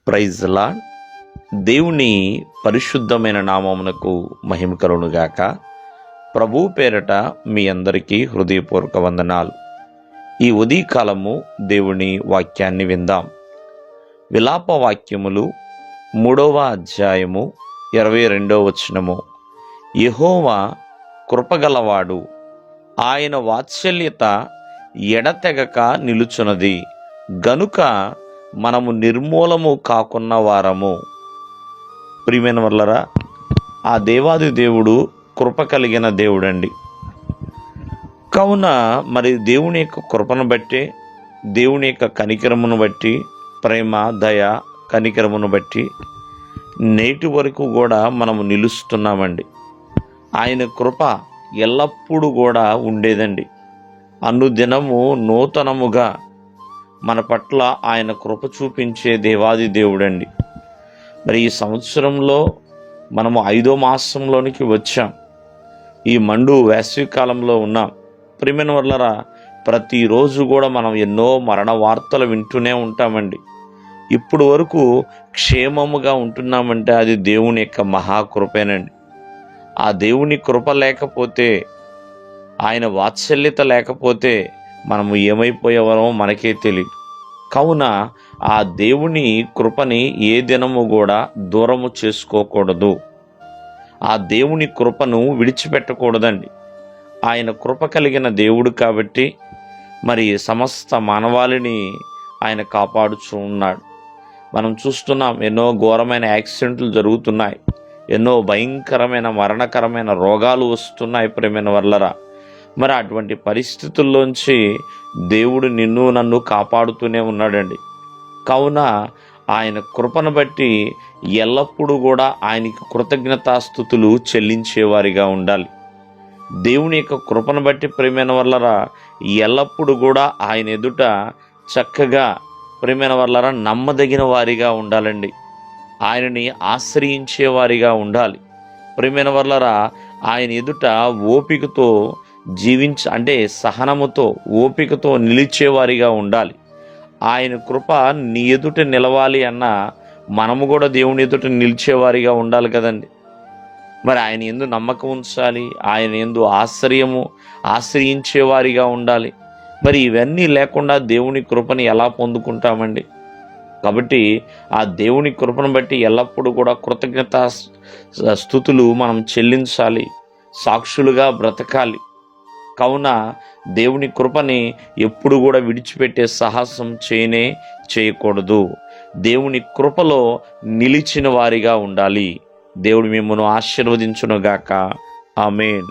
Praise lord. దేవుని పరిశుద్ధమైన నామమునకు మహిమ కలుగునుగాక. ప్రభువు పేరట మీ అందరికీ హృదయపూర్వక వందనాలు. ఈ ఉదయకాలము దేవుని వాక్యాన్ని విందాం. విలాప వాక్యములు 3వ అధ్యాయము 22వ వచనము. యెహోవా కృపగలవాడు, ఆయన వాత్సల్యత ఎడతెగక నిలుచున్నది, గనుక మనము నిర్మూలము కాకున్న వారము. ప్రియమైన వల్లరా, ఆ దేవాది దేవుడు కృప కలిగిన దేవుడండి. కావున మరి దేవుని యొక్క కృపను బట్టి, దేవుని యొక్క కనికరమును బట్టి, ప్రేమ, దయ, కనికరమును బట్టి నేటి వరకు కూడా మనము నిలుస్తున్నామండి. ఆయన కృప ఎల్లప్పుడూ కూడా ఉండేదండి. అనుదినము నూతనముగా మన పట్ల ఆయన కృప చూపించే దేవాది దేవుడండి. మరి ఈ సంవత్సరంలో మనము 5వ మాసంలోనికి వచ్చాం. ఈ మండు వేసవికాలంలో ఉన్నాం. ప్రియమైన వల్లరా, ప్రతిరోజు కూడా మనం ఎన్నో మరణ వార్తలు వింటూనే ఉంటామండి. ఇప్పుడు వరకు క్షేమముగా ఉంటున్నామంటే అది దేవుని యొక్క మహాకృపేనండి. ఆ దేవుని కృప లేకపోతే, ఆయన వాత్సల్యత లేకపోతే మనము ఏమైపోయేవారో మనకే తెలియదు. కావున ఆ దేవుని కృపని ఏ దినము కూడా దూరము చేసుకోకూడదు. ఆ దేవుని కృపను విడిచిపెట్టకూడదండి. ఆయన కృప కలిగిన దేవుడు కాబట్టి మరి సమస్త మానవాళిని ఆయన కాపాడుచూ ఉన్నాడు. మనం చూస్తున్నాం, ఎన్నో ఘోరమైన యాక్సిడెంట్లు జరుగుతున్నాయి, ఎన్నో భయంకరమైన మరణకరమైన రోగాలు వస్తున్నాయి. ప్రేమైన వల్లరా, మరి అటువంటి పరిస్థితుల్లోంచి దేవుడు నిన్ను నన్ను కాపాడుతూనే ఉన్నాడండి. కావున ఆయన కృపను బట్టి ఎల్లప్పుడూ కూడా ఆయనకి కృతజ్ఞతాస్తుతులు చెల్లించేవారిగా ఉండాలి. దేవుని యొక్క కృపను బట్టి ప్రియమైన వల్లరా ఎల్లప్పుడూ కూడా ఆయన ఎదుట చక్కగా ప్రియమైన వల్లరా నమ్మదగిన వారిగా ఉండాలండి. ఆయనని ఆశ్రయించేవారిగా ఉండాలి. ప్రియమైన వల్లరా ఆయన ఎదుట ఓపికతో అంటే సహనముతో, ఓపికతో నిలిచేవారిగా ఉండాలి. ఆయన కృప నీ ఎదుట నిలవాలి అన్నా మనము కూడా దేవుని ఎదుట నిలిచేవారిగా ఉండాలి కదండి. మరి ఆయన యందు నమ్మకం ఉంచాలి, ఆయన యందు ఆశ్రయించేవారిగా ఉండాలి. మరి ఇవన్నీ లేకుండా దేవుని కృపని ఎలా పొందుకుంటామండి? కాబట్టి ఆ దేవుని కృపను బట్టి ఎల్లప్పుడూ కూడా కృతజ్ఞతా స్తుతులు మనం చెల్లించాలి, సాక్షులుగా బ్రతకాలి. కావున దేవుని కృపని ఎప్పుడు కూడా విడిచిపెట్టే సాహసం చేయకూడదు. దేవుని కృపలో నిలిచిన వారిగా ఉండాలి. దేవుడు మిమ్మల్ని ఆశీర్వదించునుగాక. ఆమేన్.